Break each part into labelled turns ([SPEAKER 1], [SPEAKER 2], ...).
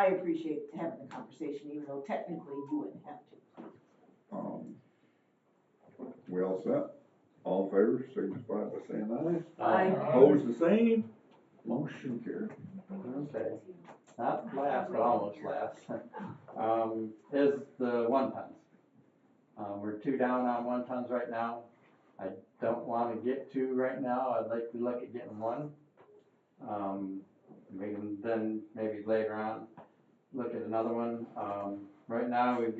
[SPEAKER 1] I appreciate having the conversation, even though technically you wouldn't have to.
[SPEAKER 2] We all set? All in favor, signify by saying aye.
[SPEAKER 1] Aye.
[SPEAKER 2] Opposed, the same. Motion carried.
[SPEAKER 3] Okay, not last, but almost last, is the 1 tons. We're 2 down on 1 tons right now. I don't wanna get 2 right now, I'd like to look at getting 1. We can then maybe later on, look at another one. Right now we've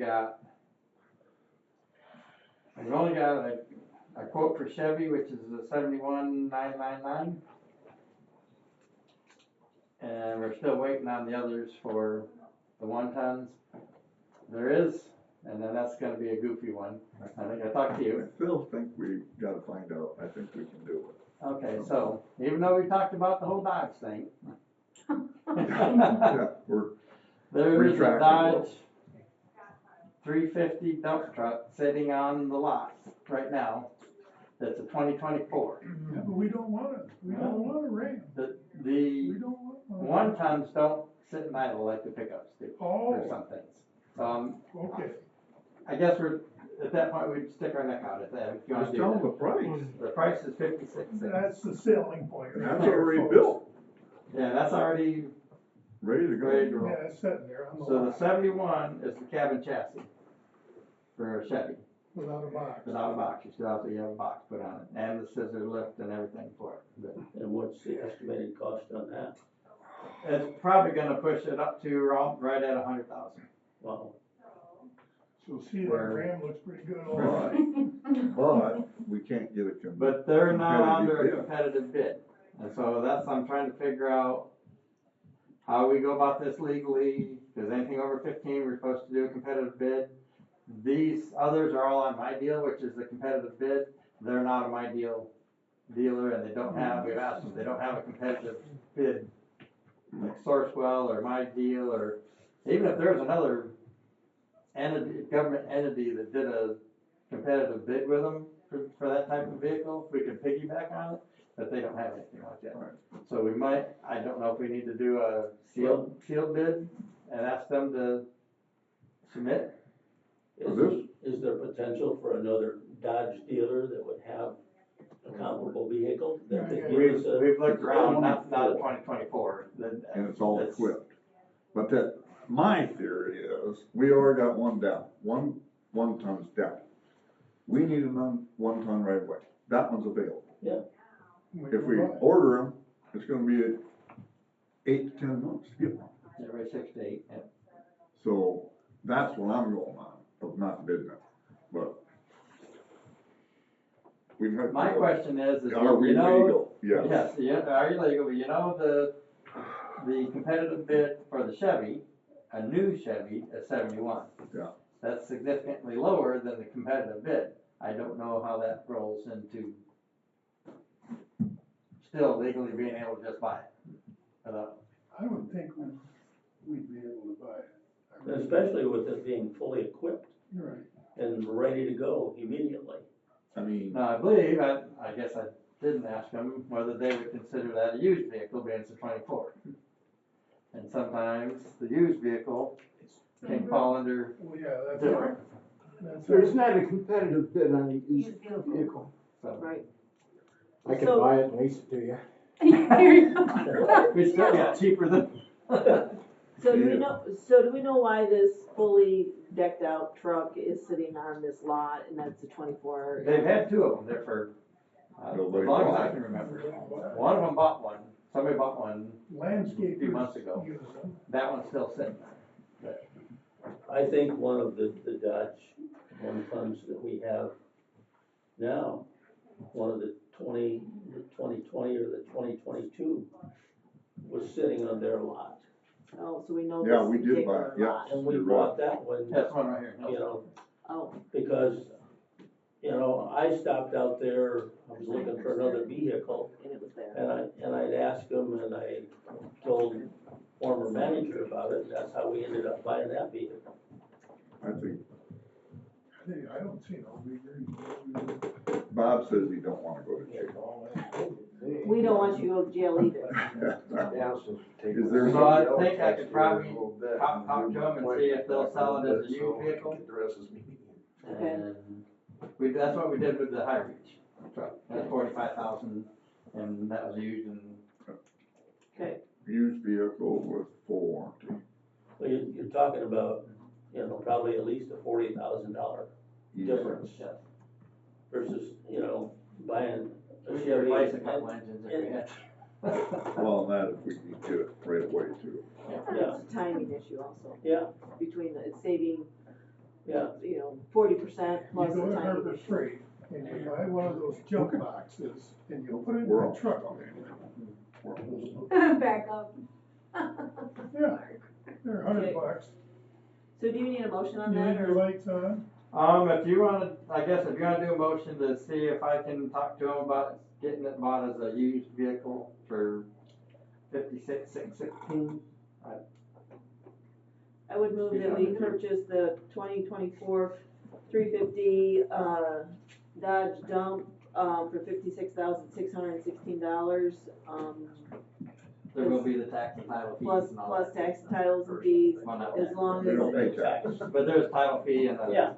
[SPEAKER 3] only got a quote for Chevy, which is a 71,999. And we're still waiting on the others for the 1 tons. There is, and then that's gonna be a goofy one. I think I talked to
[SPEAKER 2] I
[SPEAKER 3] you.
[SPEAKER 2] still think we gotta find out, I think we can do it.
[SPEAKER 3] Okay, so even though we talked about the whole Dodge thing.
[SPEAKER 2] Yeah,
[SPEAKER 3] There is a
[SPEAKER 2] Retractable.
[SPEAKER 3] Dodge 350 dump truck sitting on the lot right now. That's a 2024.
[SPEAKER 4] Yeah, but we don't want it, we don't want a Ram,
[SPEAKER 3] The
[SPEAKER 4] we don't want one.
[SPEAKER 3] 1 tons don't sit in idle like the pickups do for
[SPEAKER 4] Oh,
[SPEAKER 3] some things.
[SPEAKER 4] okay,
[SPEAKER 3] I guess we're, at that point, we'd stick our neck out at that, if you wanna
[SPEAKER 2] just
[SPEAKER 3] do
[SPEAKER 2] tell them
[SPEAKER 3] that.
[SPEAKER 2] the price.
[SPEAKER 3] The price is 56.
[SPEAKER 4] that's the selling point.
[SPEAKER 2] And
[SPEAKER 4] right
[SPEAKER 2] that's
[SPEAKER 4] there,
[SPEAKER 2] already
[SPEAKER 4] folks.
[SPEAKER 2] built,
[SPEAKER 3] Yeah, that's already
[SPEAKER 2] ready to
[SPEAKER 3] ready to
[SPEAKER 2] go.
[SPEAKER 3] roll.
[SPEAKER 4] Yeah, it's sitting there on the
[SPEAKER 3] So the
[SPEAKER 4] lot,
[SPEAKER 3] 71 is the cabin chassis for a Chevy,
[SPEAKER 4] without a box.
[SPEAKER 3] without a box, you still have to have a box put on it, and the scissor lift and everything for it. But
[SPEAKER 5] And what's the estimated cost on that?
[SPEAKER 3] it's probably gonna push it up to right at 100,000.
[SPEAKER 5] Wow.
[SPEAKER 4] So see, that
[SPEAKER 3] Where-
[SPEAKER 4] Ram looks pretty good already.
[SPEAKER 2] But we can't get a
[SPEAKER 3] But they're not under a
[SPEAKER 2] Competitive bid.
[SPEAKER 3] competitive bid, and so that's, I'm trying to figure out how we go about this legally, because anything over 15, we're supposed to do a competitive bid. These others are all on my deal, which is the competitive bid. They're not a my deal dealer, and they don't have, we've asked them, they don't have a competitive bid, like Sourcewell or My Deal, or even if there's another entity, government entity that did a competitive bid with them for that type of vehicle, we could piggyback on it, but they don't have anything like that.
[SPEAKER 2] Right.
[SPEAKER 3] So we might, I don't know if we need to do a sealed bid and ask them to submit.
[SPEAKER 5] Is there potential for another Dodge dealer that would have a comparable vehicle that could give us a?
[SPEAKER 3] We've looked around, not a 2024.
[SPEAKER 2] And it's all equipped. But that, my theory is, we already got 1 down, one ton's down. We need another 1 ton right away. That one's available. If we order them, it's gonna be 8 to 10 months to get one.
[SPEAKER 3] Every 6 to 8, yeah.
[SPEAKER 2] So that's what I'm going on, of not bidding it, but. We might.
[SPEAKER 3] My question is
[SPEAKER 2] Are we
[SPEAKER 3] you know,
[SPEAKER 2] legal? Yes.
[SPEAKER 3] yes, yeah, are you legal? You know, the competitive bid for the Chevy, a new Chevy is 71.
[SPEAKER 2] Yeah.
[SPEAKER 3] That's significantly lower than the competitive bid. I don't know how that rolls into still legally being able to just buy it. Without,
[SPEAKER 4] I would think we'd be able to buy it. I really-
[SPEAKER 5] Especially with it being fully equipped
[SPEAKER 4] You're right.
[SPEAKER 5] and ready to go immediately.
[SPEAKER 2] I mean,
[SPEAKER 3] now, I believe, I guess I didn't ask them whether they would consider that a used vehicle, being it's a 24. And sometimes the used vehicle can fall under
[SPEAKER 4] Well, yeah, that's.
[SPEAKER 3] different,
[SPEAKER 4] That's.
[SPEAKER 6] There's not a competitive bid on a used
[SPEAKER 1] Used vehicle.
[SPEAKER 6] vehicle.
[SPEAKER 3] so.
[SPEAKER 1] Right.
[SPEAKER 6] I can
[SPEAKER 1] So-
[SPEAKER 6] buy it and lease it to you.
[SPEAKER 3] We still got cheaper than.
[SPEAKER 1] So do we know why this fully decked out truck is sitting on this lot and that's a 24?
[SPEAKER 3] They've had 2 of them there for, as
[SPEAKER 2] Nobody
[SPEAKER 3] long as
[SPEAKER 2] bought
[SPEAKER 3] I
[SPEAKER 2] it.
[SPEAKER 3] can remember. One of them bought one, somebody bought one,
[SPEAKER 4] Landscapers.
[SPEAKER 3] A few months ago.
[SPEAKER 4] use them.
[SPEAKER 3] that one's still sitting there.
[SPEAKER 5] I think one of the Dodge 1 tons that we have now, one of the 2020 or the 2022 was sitting on their lot.
[SPEAKER 1] Oh, so we know
[SPEAKER 2] Yeah,
[SPEAKER 1] this
[SPEAKER 2] we did buy it,
[SPEAKER 1] particular
[SPEAKER 2] yeah.
[SPEAKER 1] lot.
[SPEAKER 5] And we
[SPEAKER 2] You're
[SPEAKER 5] bought that one,
[SPEAKER 3] That's one right here.
[SPEAKER 5] you know,
[SPEAKER 1] Oh,
[SPEAKER 5] because, you know, I stopped out there, I was looking for another vehicle,
[SPEAKER 1] and it was there.
[SPEAKER 5] and I'd asked him, and I told former manager about it, and that's how we ended up buying that vehicle.
[SPEAKER 2] I think
[SPEAKER 4] I don't see no big reason.
[SPEAKER 2] Bob says he don't wanna go to jail.
[SPEAKER 4] All that.
[SPEAKER 1] we don't want you to go to jail either.
[SPEAKER 2] Is there
[SPEAKER 3] So I think I could probably talk to them and see if they'll sell it as a used vehicle.
[SPEAKER 1] Okay.
[SPEAKER 3] And that's what we did with the High Reach truck. That's 45,000, and that was used in.
[SPEAKER 1] Okay,
[SPEAKER 2] Used vehicle with full warranty.
[SPEAKER 5] Well, you're talking about, probably at least a $40,000 difference versus, buying a
[SPEAKER 3] We could
[SPEAKER 5] Chevy.
[SPEAKER 3] replace a couple engines if we had.
[SPEAKER 2] Well, that if we can get it right away too.
[SPEAKER 5] Yeah.
[SPEAKER 1] it's a timing issue also,
[SPEAKER 5] Yeah,
[SPEAKER 1] between it's saving,
[SPEAKER 5] yeah,
[SPEAKER 1] 40%
[SPEAKER 4] You
[SPEAKER 1] plus
[SPEAKER 4] go
[SPEAKER 1] the
[SPEAKER 4] to
[SPEAKER 1] timing
[SPEAKER 4] Harbor
[SPEAKER 1] issue.
[SPEAKER 4] Freight and you buy one of those junk boxes and you put it in
[SPEAKER 2] We're
[SPEAKER 4] the
[SPEAKER 2] all-
[SPEAKER 4] truck.
[SPEAKER 7] Back up.
[SPEAKER 4] Yeah, they're
[SPEAKER 1] Okay.
[SPEAKER 4] $100.
[SPEAKER 1] So do you need a motion on
[SPEAKER 4] You
[SPEAKER 1] that,
[SPEAKER 4] leave your
[SPEAKER 1] or?
[SPEAKER 4] lights on.
[SPEAKER 3] If you wanna, I guess if you wanna do a motion to see if I can talk to them about getting it bought as a used vehicle for 56,616.
[SPEAKER 1] I would move that we purchase the 2024 350 Dodge Dump for $56,616.
[SPEAKER 3] There will be the tax and title fees
[SPEAKER 1] Plus
[SPEAKER 3] and all
[SPEAKER 1] plus
[SPEAKER 3] that.
[SPEAKER 1] tax and titles and fees,
[SPEAKER 3] Well, not
[SPEAKER 1] as
[SPEAKER 3] tax,
[SPEAKER 1] long
[SPEAKER 2] They
[SPEAKER 1] as,
[SPEAKER 2] don't pay tax.
[SPEAKER 3] but there's title fee and
[SPEAKER 5] yeah,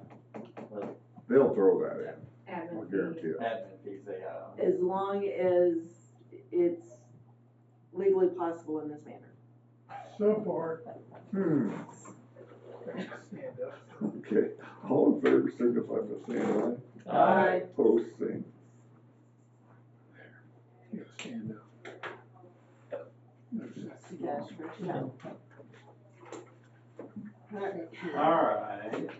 [SPEAKER 2] They'll throw that in, I
[SPEAKER 7] Admin
[SPEAKER 2] guarantee
[SPEAKER 7] fee.
[SPEAKER 2] it.
[SPEAKER 3] admin fees they
[SPEAKER 1] as long as it's legally possible in this manner.
[SPEAKER 4] Support.
[SPEAKER 2] Hmm,
[SPEAKER 4] Stand up.
[SPEAKER 2] okay, all in favor signify by saying aye.
[SPEAKER 1] Aye.
[SPEAKER 2] Opposed, same.
[SPEAKER 4] Yeah, stand up.
[SPEAKER 1] Cash for show. Alright.
[SPEAKER 3] Alright,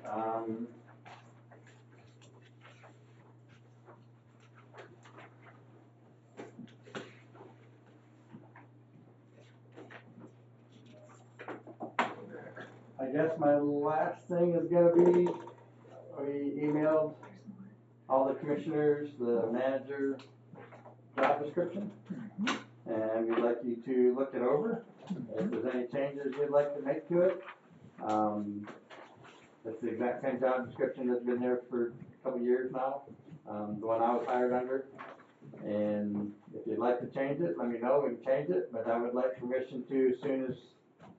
[SPEAKER 3] I guess my last thing is gonna be, we emailed all the commissioners, the manager job description. And we'd like you to look it over, if there's any changes you'd like to make to it. It's the exact same job description that's been there for a couple years now, the one I was hired under. And if you'd like to change it, let me know, we can change it, but I would like permission to, as soon as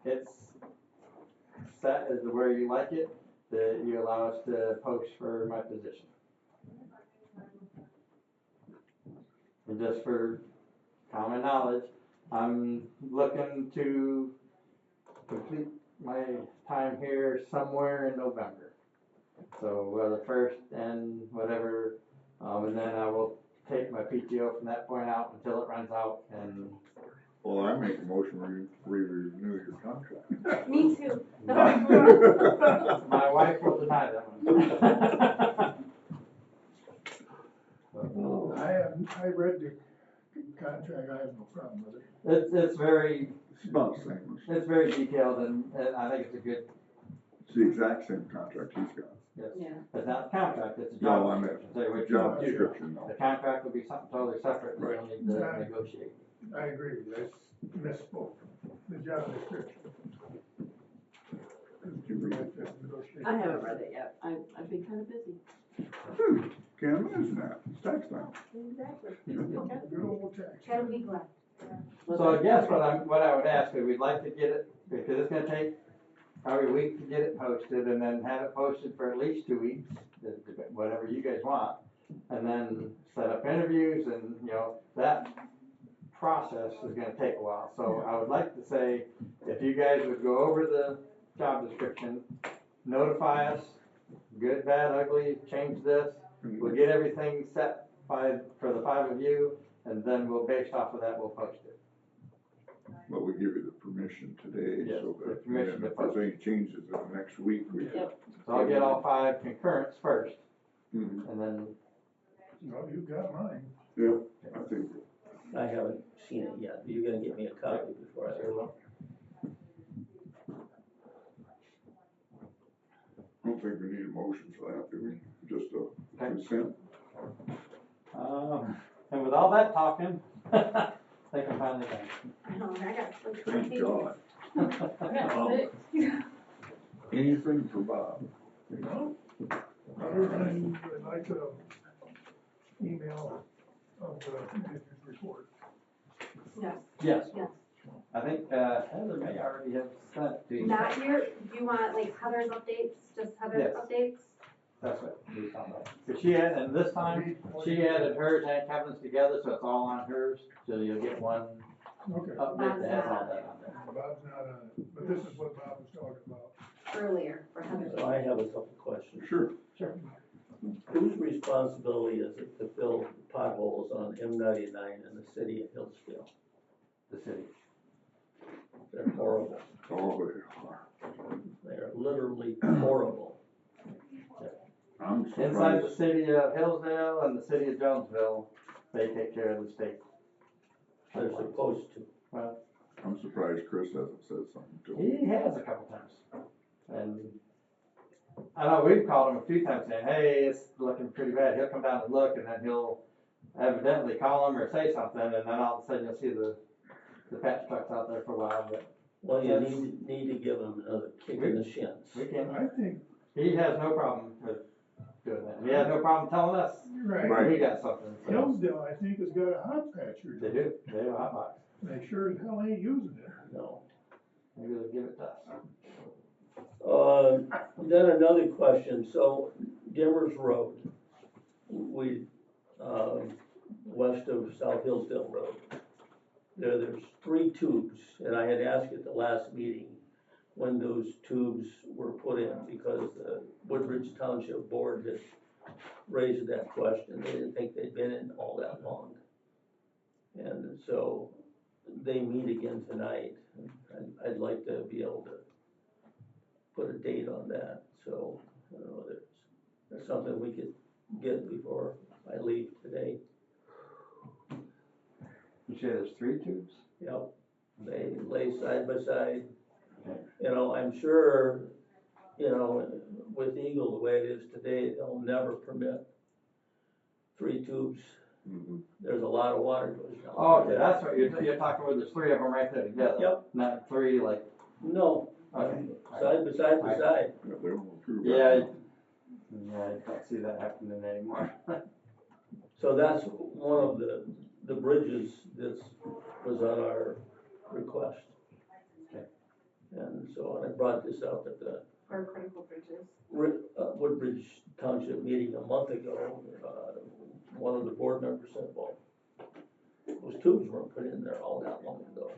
[SPEAKER 3] it's set as to where you like it, that you allow us to post for my position. And just for common knowledge, I'm looking to complete my time here somewhere in November. So, the first and whatever, and then I will take my PTO from that point out until it runs out, and
[SPEAKER 2] Well, I make a motion, we renew your contract.
[SPEAKER 7] Me too.
[SPEAKER 3] my wife will deny that one.
[SPEAKER 4] I read the contract, I have no problem with it.
[SPEAKER 3] It's very,
[SPEAKER 2] It's about the same,
[SPEAKER 3] it's very detailed, and I think it's a good,
[SPEAKER 2] it's the exact same contract he's got.
[SPEAKER 1] Yeah.
[SPEAKER 3] it's not a contract, it's a
[SPEAKER 2] No,
[SPEAKER 3] job
[SPEAKER 2] I meant
[SPEAKER 3] description. Say what you
[SPEAKER 2] job
[SPEAKER 3] want to do.
[SPEAKER 2] description,
[SPEAKER 3] The
[SPEAKER 2] no.
[SPEAKER 3] contract will be something totally separate, we
[SPEAKER 2] Right.
[SPEAKER 3] don't need to negotiate.
[SPEAKER 4] I agree with you, I misspoke, the job description. We have to negotiate.
[SPEAKER 1] I haven't read it yet, I've been kinda busy.
[SPEAKER 2] Can't imagine that, it's tax time.
[SPEAKER 1] Exactly.
[SPEAKER 4] Good old tax.
[SPEAKER 7] Gotta be glad.
[SPEAKER 3] So I guess what I would ask is we'd like to get it, because it's gonna take probably a week to get it posted, and then have it posted for at least 2 weeks, whatever you guys want. And then set up interviews, and, that process is gonna take a while. So I would like to say, if you guys would go over the job description, notify us, good, bad, ugly, change this. We'll get everything set for the 5 of you, and then based off of that, we'll post it.
[SPEAKER 2] But we give you the permission today,
[SPEAKER 3] Yes,
[SPEAKER 2] so
[SPEAKER 3] the
[SPEAKER 2] that,
[SPEAKER 3] permission
[SPEAKER 2] and
[SPEAKER 3] to
[SPEAKER 2] if there's
[SPEAKER 3] post.
[SPEAKER 2] any changes in the next week, we.
[SPEAKER 1] Yep.
[SPEAKER 3] So I'll get all 5 concurrents first,
[SPEAKER 2] Mhm.
[SPEAKER 3] and then,
[SPEAKER 4] No, you got mine.
[SPEAKER 2] Yep, I think,
[SPEAKER 5] I haven't seen it yet, you're gonna get me a copy before I.
[SPEAKER 3] sure will.
[SPEAKER 2] I don't think we need a motion for that, do we? Just a
[SPEAKER 3] Okay.
[SPEAKER 2] consent?
[SPEAKER 3] And with all that talking, I think I'm finally done.
[SPEAKER 7] I know, I got so
[SPEAKER 2] Thank
[SPEAKER 7] crazy.
[SPEAKER 2] God.
[SPEAKER 7] I got six.
[SPEAKER 2] Anything for Bob?
[SPEAKER 4] No, other than I'd like to email of the manager's report.
[SPEAKER 7] Yes,
[SPEAKER 3] Yes,
[SPEAKER 7] yes.
[SPEAKER 3] I think, Heather may already have sent to you.
[SPEAKER 7] Not your, do you want like Heather's updates, just Heather's
[SPEAKER 3] Yes.
[SPEAKER 7] updates?
[SPEAKER 3] That's what we was talking about. But she had, and this time, she added hers and Kevin's together, so it's all on hers, so you'll get one
[SPEAKER 4] Okay,
[SPEAKER 3] update that has all that on there.
[SPEAKER 4] Bob's not on it, but this is what Bob was talking about.
[SPEAKER 7] Earlier for Heather's.
[SPEAKER 5] So I have a couple questions.
[SPEAKER 2] Sure.
[SPEAKER 5] Whose responsibility is it to fill potholes on M99 in the city of Hillsdale?
[SPEAKER 3] The city.
[SPEAKER 5] They're horrible.
[SPEAKER 2] Oh, they are.
[SPEAKER 5] They're literally horrible.
[SPEAKER 2] I'm
[SPEAKER 3] Inside
[SPEAKER 2] surprised.
[SPEAKER 3] the city of Hillsdale and the city of Jonesville, they take care of the state.
[SPEAKER 5] They're supposed to.
[SPEAKER 3] Well,
[SPEAKER 2] I'm surprised Chris hasn't said something to him.
[SPEAKER 3] he has a couple times. And I know we've called him a few times saying, hey, it's looking pretty bad. He'll come down and look, and then he'll evidently call him or say something, and then all of a sudden you'll see the patch trucks out there for a while. But
[SPEAKER 5] Well, you need to give them another kick in the shins.
[SPEAKER 3] we can,
[SPEAKER 4] I think,
[SPEAKER 3] he has no problem with doing that. He has no problem telling us
[SPEAKER 4] right,
[SPEAKER 2] Right.
[SPEAKER 3] we got something. So
[SPEAKER 4] Hillsdale, I think, has got a hot patch or
[SPEAKER 3] they
[SPEAKER 4] two.
[SPEAKER 3] do. They have a hot box.
[SPEAKER 4] They sure as hell ain't using it.
[SPEAKER 5] No.
[SPEAKER 3] Maybe they'll give it to us.
[SPEAKER 5] Then another question, so Dimmers Road, west of South Hillsdale Road, there's 3 tubes, and I had asked at the last meeting when those tubes were put in, because the Woodbridge Township Board had raised that question, they didn't think they'd been in all that long. And so they meet again tonight, and I'd like to be able to put a date on that, so, I don't know, that's something we could get before I leave today.
[SPEAKER 3] You say there's 3 tubes?
[SPEAKER 5] Yep, they lay side by side.
[SPEAKER 3] Okay.
[SPEAKER 5] You know, I'm sure, you know, with Eagle, the way it is today, they'll never permit 3 tubes.
[SPEAKER 2] Mhm.
[SPEAKER 5] There's a lot of water goes down.
[SPEAKER 3] Oh, okay, that's what you're talking where there's 3 of them right there together.
[SPEAKER 5] Yep.
[SPEAKER 3] Not 3 like,
[SPEAKER 5] No,
[SPEAKER 3] okay.
[SPEAKER 5] side by side by side.
[SPEAKER 2] Yeah, they won't approve
[SPEAKER 3] Yeah,
[SPEAKER 2] that.
[SPEAKER 3] yeah, I don't see that happening anymore.
[SPEAKER 5] So that's one of the bridges that was on our request.
[SPEAKER 3] Okay.
[SPEAKER 5] And so I brought this up at the
[SPEAKER 7] For critical bridges.
[SPEAKER 5] Woodbridge Township meeting a month ago. One of the board members said, well, those tubes weren't put in there all that long ago.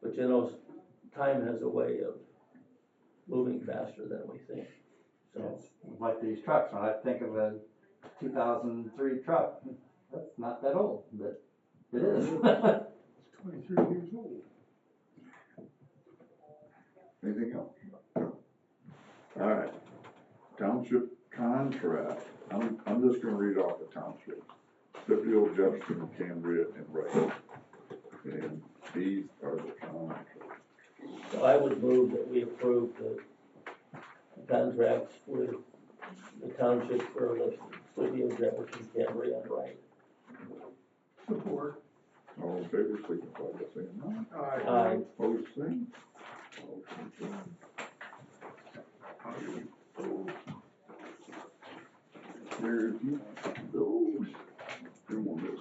[SPEAKER 5] But you know, time has a way of moving faster than we think, so.
[SPEAKER 3] Like these trucks, when I think of a 2003 truck, that's not that old, but it is.
[SPEAKER 4] It's 23 years old.
[SPEAKER 2] Anything else? All right. Township contract. I'm just gonna read off the township. Scipio, Jefferson, Cambria, and Wright. And these are the contracts.
[SPEAKER 5] So I would move that we approve the contracts with the township for the Scipio, Jefferson, Cambria, and Wright.
[SPEAKER 4] Support.
[SPEAKER 2] All in favor, signify by saying aye.
[SPEAKER 5] Aye.
[SPEAKER 2] Opposed, same. Motion carried. Here, if you want those, you want this.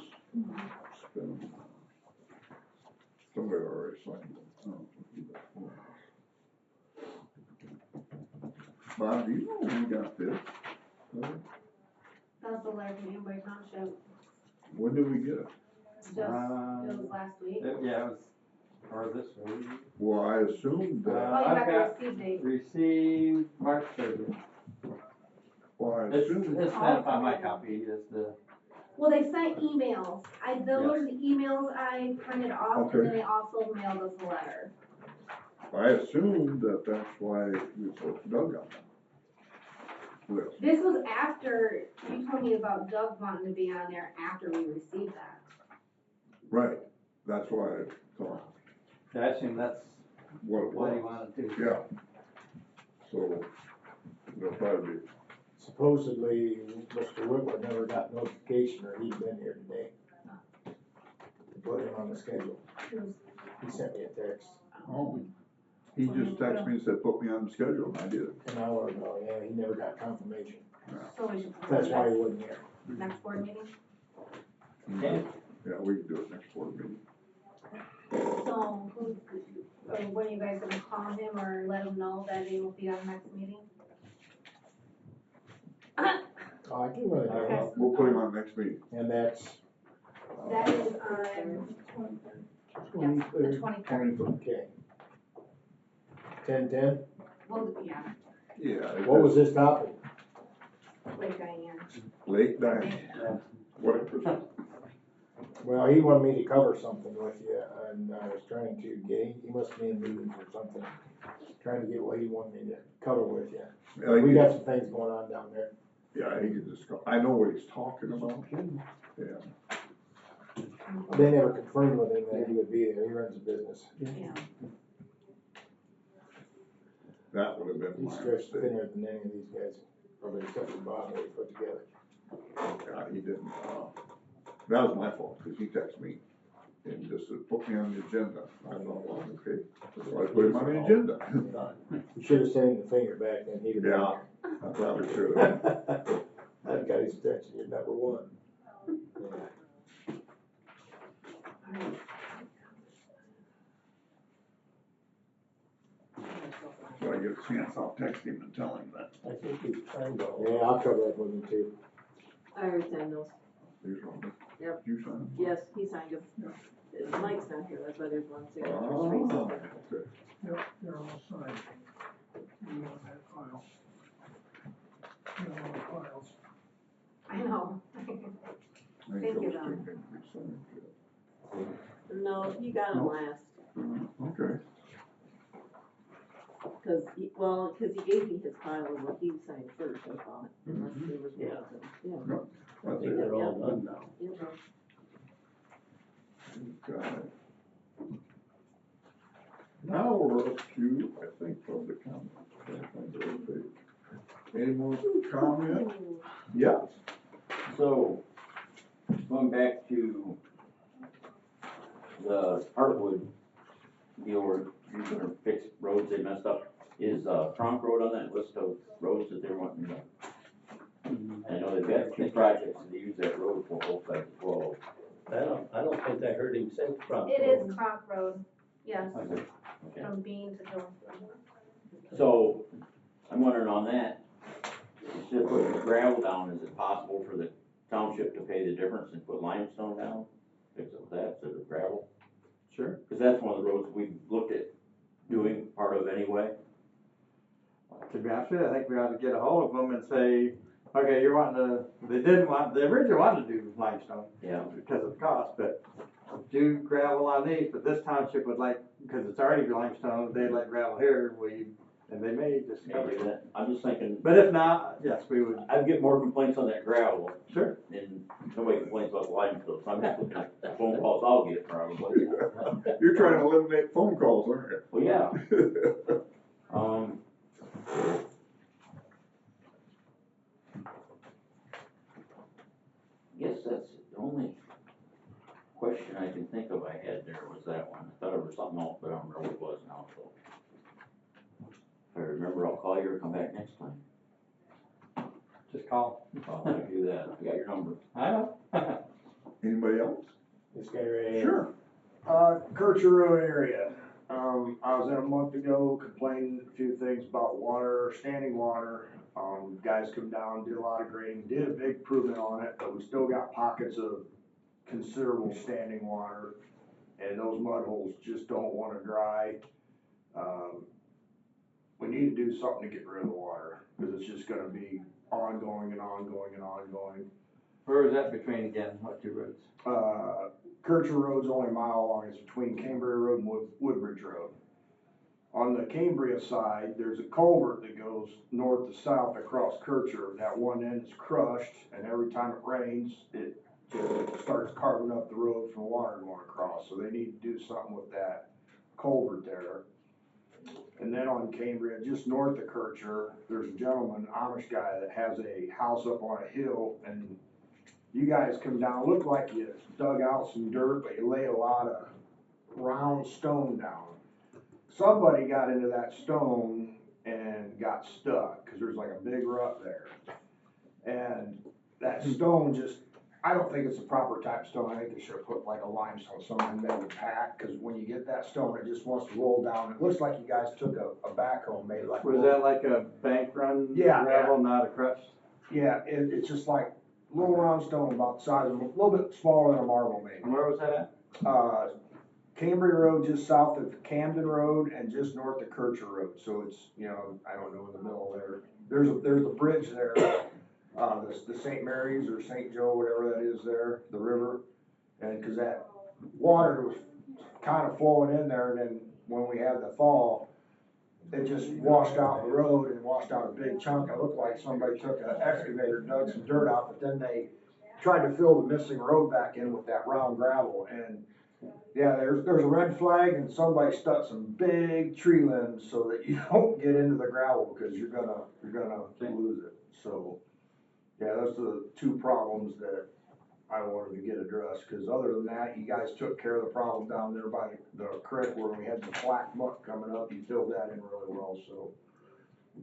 [SPEAKER 2] Spend them. Somebody already signed them. Oh, you got one. Bob, do you know when we got this?
[SPEAKER 7] That's the letter from Amboy Township,
[SPEAKER 2] When did we get it?
[SPEAKER 7] just, it was last week.
[SPEAKER 3] Yeah, it was, or this week.
[SPEAKER 2] Well, I assumed that,
[SPEAKER 7] Oh, you
[SPEAKER 3] I've
[SPEAKER 7] got the receipt date.
[SPEAKER 3] Received March 30th.
[SPEAKER 2] well, I
[SPEAKER 3] It's
[SPEAKER 2] assumed,
[SPEAKER 3] stamped on my copy, is the,
[SPEAKER 7] Well, they sent emails. Those are the emails I printed off, and then they also mailed us a letter.
[SPEAKER 2] I assumed that that's why we put Doug on that list.
[SPEAKER 7] This was after, you told me about Doug wanting to be on there after we received that.
[SPEAKER 2] Right, that's why I thought
[SPEAKER 3] I assume that's
[SPEAKER 2] what it
[SPEAKER 3] what he
[SPEAKER 2] was.
[SPEAKER 3] wanted to.
[SPEAKER 2] Yeah. So, they'll probably be,
[SPEAKER 6] Supposedly, Mr. Whitworth never got notification or he'd been here today. To put him on the schedule. He sent me a text
[SPEAKER 2] oh, he just texted me and said, put me on the schedule, and I did.
[SPEAKER 6] an hour ago, yeah, he never got confirmation.
[SPEAKER 7] So we should.
[SPEAKER 6] That's why he wasn't here.
[SPEAKER 7] Next board meeting?
[SPEAKER 3] Okay.
[SPEAKER 2] Yeah, we can do it next board meeting.
[SPEAKER 7] So, when are you guys gonna call him or let him know that he will be on next meeting?
[SPEAKER 6] Oh, I can let it
[SPEAKER 7] Okay.
[SPEAKER 6] know,
[SPEAKER 2] We'll put him on next meeting.
[SPEAKER 6] and that's.
[SPEAKER 7] That is on, yes, the 23rd.
[SPEAKER 6] Okay. 10:10,
[SPEAKER 7] Well, yeah,
[SPEAKER 2] Yeah.
[SPEAKER 6] what was his topic?
[SPEAKER 7] Lake Diane.
[SPEAKER 2] Lake Diane. Whatever.
[SPEAKER 6] Well, he wanted me to cover something with you, and I was trying to get, he must be in meetings or something, trying to get what he wanted me to cover with you.
[SPEAKER 2] Yeah,
[SPEAKER 6] We got some things going on down there.
[SPEAKER 2] Yeah, he can just go, I know what he's talking about. Yeah.
[SPEAKER 6] They never confirmed with him that he would be there, he runs a business.
[SPEAKER 7] Yeah.
[SPEAKER 2] That would have been
[SPEAKER 6] He's
[SPEAKER 2] my
[SPEAKER 6] stretched
[SPEAKER 2] mistake.
[SPEAKER 6] thinner than any of these guys, probably except for Bob, that he put together.
[SPEAKER 2] Yeah, he didn't, that was my fault, cause he texted me and just said, put me on the agenda. I thought, well, okay, so I put him on the agenda.
[SPEAKER 6] You should have sent him the finger back, then he'd have been
[SPEAKER 2] Yeah, I probably should have.
[SPEAKER 6] there. That guy's stretching you number one.
[SPEAKER 2] When I get a chance, I'll text him and tell him that.
[SPEAKER 5] I think we've signed all.
[SPEAKER 6] Yeah, I'll cover that with him too.
[SPEAKER 1] I already signed those.
[SPEAKER 2] Here's one.
[SPEAKER 1] Yep.
[SPEAKER 2] You sign them?
[SPEAKER 1] Yes, he signed them. Mike's not here, that's why there's one signature.
[SPEAKER 2] Oh,
[SPEAKER 1] Tracy.
[SPEAKER 2] okay.
[SPEAKER 4] Yep, they're all signed. You want that file? You know, all the files.
[SPEAKER 7] I know.
[SPEAKER 2] I think
[SPEAKER 7] Thank you,
[SPEAKER 2] those two
[SPEAKER 7] Don.
[SPEAKER 2] need to be signed, yeah.
[SPEAKER 1] No, he got them
[SPEAKER 2] No.
[SPEAKER 1] last,
[SPEAKER 2] Okay.
[SPEAKER 1] cause he gave me his pile of what he signed first, I thought. Unless there was
[SPEAKER 5] Yeah.
[SPEAKER 1] one. Yeah.
[SPEAKER 5] I think they're all done now.
[SPEAKER 1] Yeah.
[SPEAKER 2] Okay. Now we're up to, I think, public comment. Any more comment? Yes.
[SPEAKER 8] So, going back to the Heartwood deal where you're gonna fix roads they messed up, is Trunk Road on that list of roads that they're wanting to? I know they've got two projects and they use that road for both sides of 12.
[SPEAKER 5] I don't think I heard him say front.
[SPEAKER 7] It is Croc Road, yes,
[SPEAKER 8] Okay.
[SPEAKER 7] from Bean to Jonesboro.
[SPEAKER 8] So, I'm wondering on that, instead of putting gravel down, is it possible for the township to pay the difference and put limestone down? Fix it with that instead of gravel?
[SPEAKER 3] Sure.
[SPEAKER 8] Cause that's one of the roads we've looked at doing part of anyway.
[SPEAKER 3] To be honest with you, I think we ought to get a hold of them and say, okay, you're wanting to, they originally wanted to do limestone
[SPEAKER 8] Yeah.
[SPEAKER 3] because of the cost, but do gravel on these, but this township would like, because it's already limestone, they'd like gravel here, and they may just cover
[SPEAKER 8] Maybe
[SPEAKER 3] it.
[SPEAKER 8] that, I'm just thinking,
[SPEAKER 3] But if not, yes, we would,
[SPEAKER 8] I'd get more complaints on that gravel
[SPEAKER 3] sure.
[SPEAKER 8] than nobody complains about the limestone, so I'm just looking at the phone calls I'll get probably.
[SPEAKER 2] You're trying to eliminate phone calls, aren't you?
[SPEAKER 8] Well, yeah, guess that's the only question I can think of I had there was that one. I thought it was something else, but I don't remember what it was now, so. If I remember, I'll call you or come back next time.
[SPEAKER 3] Just call.
[SPEAKER 8] I'll do that, I got your number.
[SPEAKER 3] I know.
[SPEAKER 2] Anybody else?
[SPEAKER 6] This guy right here.
[SPEAKER 2] Sure.
[SPEAKER 9] Kircher Road area. I was in a month ago complaining a few things about water, standing water. Guys come down, did a lot of grading, did a big improvement on it, but we still got pockets of considerable standing water. And those mud holes just don't wanna dry. We need to do something to get rid of the water, cause it's just gonna be ongoing and ongoing and ongoing.
[SPEAKER 3] Where is that between again, what two roads?
[SPEAKER 9] Kircher Road's only a mile long, it's between Cambria Road and Woodbridge Road. On the Cambria side, there's a culvert that goes north to south across Kircher. That one end is crushed, and every time it rains, it just starts carving up the road for water going across. So they need to do something with that culvert there. And then on Cambria, just north of Kircher, there's a gentleman, Amish guy, that has a house up on a hill, and you guys come down, look like you dug out some dirt, but you lay a lot of round stone down. Somebody got into that stone and got stuck, cause there's like a big rut there. And that stone just, I don't think it's the proper type of stone. I think they should have put like a limestone, something that would pack, cause when you get that stone, it just wants to roll down. It looks like you guys took a backhoe and made it like.
[SPEAKER 3] Was that like a bank run
[SPEAKER 9] Yeah,
[SPEAKER 3] gravel, not a crushed?
[SPEAKER 9] Yeah, it's just like a little round stone about the size of, a little bit smaller than a marble maybe.
[SPEAKER 3] And where was that at?
[SPEAKER 9] Cambria Road, just south of Camden Road and just north of Kircher Road. So it's, you know, I don't know, in the middle there. There's a bridge there, the St. Mary's or St. Joe, whatever that is there, the river. And cause that water was kind of flowing in there, and then when we had the thaw, it just washed out the road and washed out a big chunk. It looked like somebody took an excavator, dug some dirt out, but then they tried to fill the missing road back in with that round gravel. And yeah, there's a red flag, and somebody stuck some big tree limbs so that you don't get into the gravel, because you're gonna lose it. So yeah, those are the two problems that I wanted to get addressed, because other than that, you guys took care of the problem down there by the creek where we had the black muck coming up. You filled that in really well, so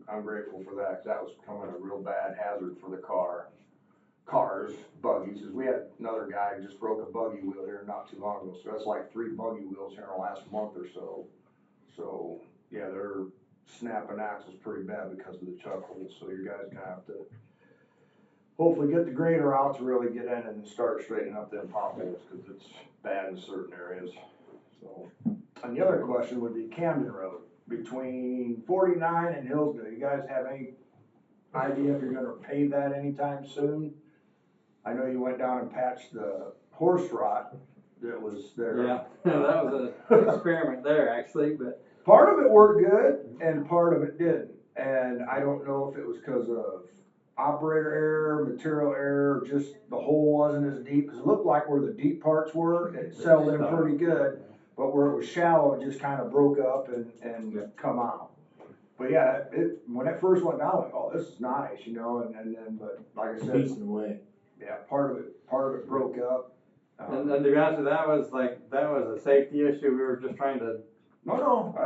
[SPEAKER 9] I'm grateful for that, 'cause that was becoming a real bad hazard for the cars, buggies. 'Cause we had another guy who just broke a buggy wheel here not too long ago, so that's like 3 buggy wheels here in the last month or so. So yeah, they're snapping axles pretty bad because of the chuck holes, so you guys gonna have to hopefully get the grader out to really get in and start straightening up them potholes, because it's bad in certain areas. So, and the other question would be Camden Road between 49 and Hillsdale. You guys have any idea if you're gonna pave that anytime soon? I know you went down and patched the horse rot that was there.
[SPEAKER 3] Yeah, that was an experiment there actually, but.
[SPEAKER 9] Part of it worked good and part of it didn't. And I don't know if it was because of operator error, material error, just the hole wasn't as deep, because it looked like where the deep parts were, it settled in pretty good, but where it was shallow, it just kind of broke up and come out. But yeah, when it first went down, like, oh, this is nice, you know, and then, but like I said,
[SPEAKER 6] Decent way.
[SPEAKER 9] yeah, part of it broke up.
[SPEAKER 3] And to be honest with you, that was a safety issue. We were just trying to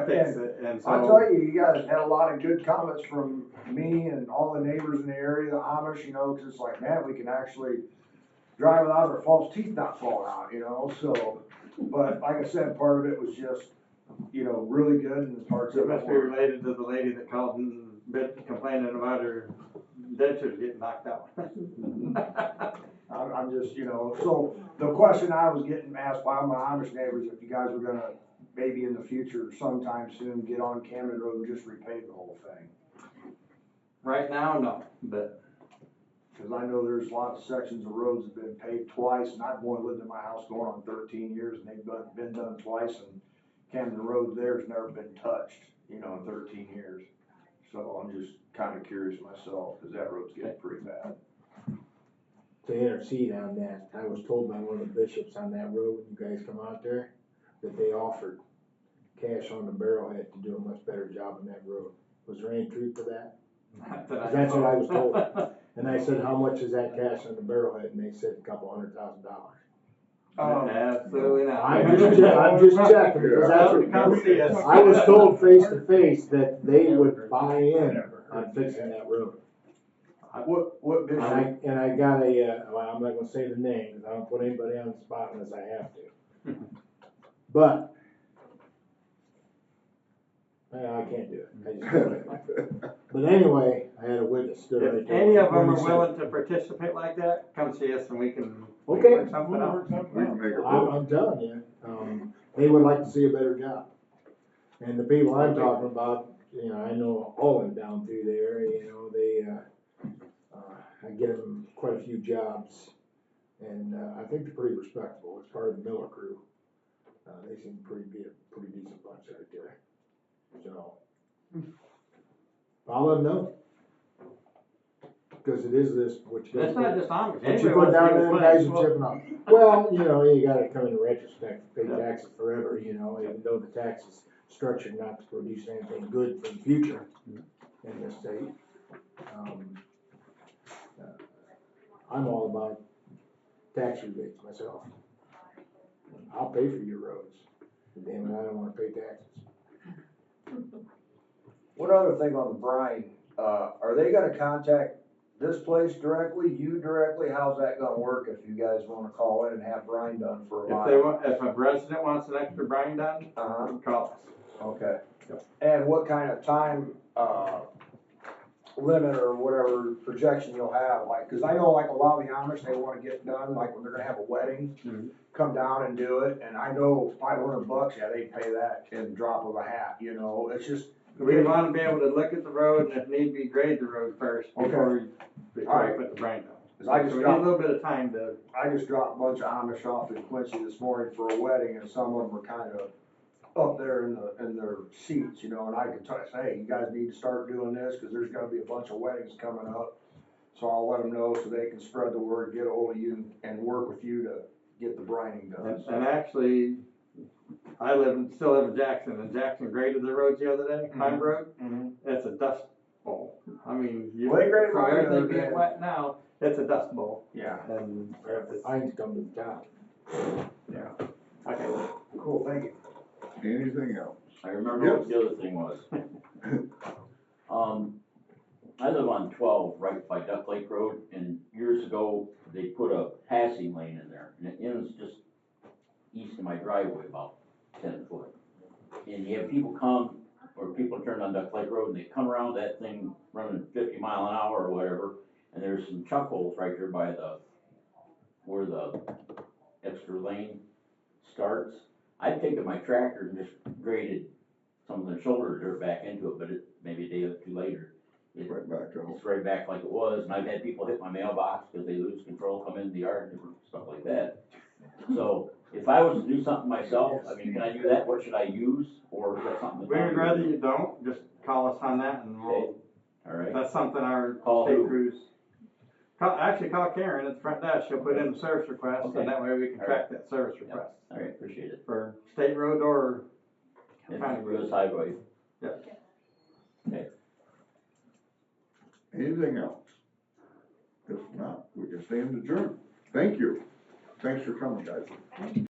[SPEAKER 3] fix it, and so.
[SPEAKER 9] I'll tell you, you guys had a lot of good comments from me and all the neighbors in the area, the Amish, you know, 'cause it's like, man, we can actually drive without our false teeth not falling out, you know, so. But like I said, part of it was just, you know, really good, and the parts of
[SPEAKER 3] It
[SPEAKER 9] it
[SPEAKER 3] must be
[SPEAKER 9] weren't.
[SPEAKER 3] related to the lady that called and complaining about her dentures getting knocked out.
[SPEAKER 9] I'm just, you know, so the question I was getting asked by all my Amish neighbors, if you guys were gonna, maybe in the future, sometime soon, get on Camden Road and just repave the whole thing.
[SPEAKER 3] Right now, no, but.
[SPEAKER 9] Cause I know there's lots of sections of roads that have been paved twice, and I've only lived in my house going on 13 years, and they've been done twice, and Camden Road there's never been touched, you know, in 13 years. So I'm just kinda curious myself, cause that road's getting pretty bad.
[SPEAKER 6] To intercede on that, I was told by one of the bishops on that road, you guys come out there, that they offered cash on the barrelhead to do a much better job on that road. Was there any truth to that? That's what I was told. And I said, how much is that cash on the barrelhead? And they said $200,000.
[SPEAKER 3] Absolutely not.
[SPEAKER 6] I'm just checking, because that's what,
[SPEAKER 3] Come see us.
[SPEAKER 6] I was told face to face that they would buy in on fixing that road.
[SPEAKER 9] What bishop?
[SPEAKER 6] And I got well, I'm not gonna say the name, because I don't put anybody on the spot unless I have to. But, I can't do it. I just can't do it. But anyway, I had a witness stood right
[SPEAKER 3] If
[SPEAKER 6] there.
[SPEAKER 3] any of them are willing to participate like that, come see us and we can
[SPEAKER 6] Okay.
[SPEAKER 3] work something out.
[SPEAKER 2] We can make it work.
[SPEAKER 6] I'm telling you, they would like to see a better job. And the people I'm talking about, you know, I know all of them down through there, you know, I get them quite a few jobs, and I think they're pretty respectable. It's part of the Miller crew. They seem to be a pretty decent bunch right there. So, I'll let them know. Because it is this, what you guys.
[SPEAKER 3] It's not just Amish.
[SPEAKER 6] What
[SPEAKER 3] Anybody
[SPEAKER 6] you put
[SPEAKER 3] wants to
[SPEAKER 6] down
[SPEAKER 3] give
[SPEAKER 6] there,
[SPEAKER 3] us
[SPEAKER 6] the
[SPEAKER 3] money,
[SPEAKER 6] guys are
[SPEAKER 3] well,
[SPEAKER 6] chipping off. Well, you know, you gotta come in retrospect, pay
[SPEAKER 3] Yeah.
[SPEAKER 6] taxes forever, you know, even though the tax is structured not to produce anything good for the future in this state. I'm all about tax rebates myself. I'll pay for your roads, but damn it, I don't wanna pay taxes.
[SPEAKER 9] One other thing on the brine, are they gonna contact this place directly, you directly, how's that gonna work if you guys wanna call in and have brine done for a
[SPEAKER 3] If they
[SPEAKER 9] mile?
[SPEAKER 3] want, if a resident wants an extra brine done,
[SPEAKER 9] Uh-huh,
[SPEAKER 3] call us.
[SPEAKER 9] okay. And what kind of time, limit or whatever projection you'll have, like, cause I know like a lot of the Amish, they wanna get done, like when they're gonna have a wedding,
[SPEAKER 3] Mhm.
[SPEAKER 9] come down and do it, and I know $500, yeah, they'd pay that in a drop of a hat, you know, it's just.
[SPEAKER 3] We wanna be able to look at the road and if need be, grade the road first before we
[SPEAKER 9] Alright.
[SPEAKER 3] put the brine down.
[SPEAKER 9] 'Cause I
[SPEAKER 3] So
[SPEAKER 9] just
[SPEAKER 3] we need a
[SPEAKER 9] dropped,
[SPEAKER 3] little bit of time to,
[SPEAKER 9] I just dropped a bunch of Amish off in Quincy this morning for a wedding, and some of them were kinda up there in their seats, you know, and I could say, hey, you guys need to start doing this, cause there's gonna be a bunch of weddings coming up. So I'll let them know so they can spread the word, get ahold of you and work with you to get the brining done.
[SPEAKER 3] and actually, still live in Jackson, and Jackson graded the roads the other day, Pine Road,
[SPEAKER 9] Mhm.
[SPEAKER 3] it's a dust bowl. I mean, you,
[SPEAKER 9] Well, they graded
[SPEAKER 3] from
[SPEAKER 9] mine the
[SPEAKER 3] everything
[SPEAKER 9] other day.
[SPEAKER 3] being wet now, it's a dust bowl,
[SPEAKER 9] Yeah,
[SPEAKER 3] and,
[SPEAKER 6] If the pines come to the top.
[SPEAKER 3] okay.
[SPEAKER 9] cool, thank you.
[SPEAKER 2] Anything else?
[SPEAKER 8] I remember what the other thing was. I live on 12 right by Duck Lake Road, and years ago, they put a passing lane in there, and it ends just east of my driveway, about 10 foot. And you have people come, or people turn on Duck Lake Road, and they come around that thing running 50 mile an hour or whatever, and there's some chuck holes right there by where the extra lane starts. I've taken my tractor and just graded some of the shoulder dirt back into it, but it, maybe a day or two later,
[SPEAKER 2] Right back up.
[SPEAKER 8] it's right back like it was, and I've had people hit my mailbox because they lose control, come in the yard, and different stuff like that. So, if I was to do something myself, I mean, can I do that? What should I use, or is that something?
[SPEAKER 3] We'd rather you don't, just call us on that and we'll,
[SPEAKER 8] Alright,
[SPEAKER 3] that's something our
[SPEAKER 8] Call
[SPEAKER 3] state
[SPEAKER 8] who?
[SPEAKER 3] crews. Call Karen at the front desk, she'll put in the service request,
[SPEAKER 8] Okay.
[SPEAKER 3] and that way we can track that service request
[SPEAKER 8] alright, appreciate it.
[SPEAKER 3] for state road or
[SPEAKER 8] And
[SPEAKER 3] county road.
[SPEAKER 8] US highway.
[SPEAKER 2] Anything else? If not, we can stand adjourned. Thank you. Thanks for coming, guys.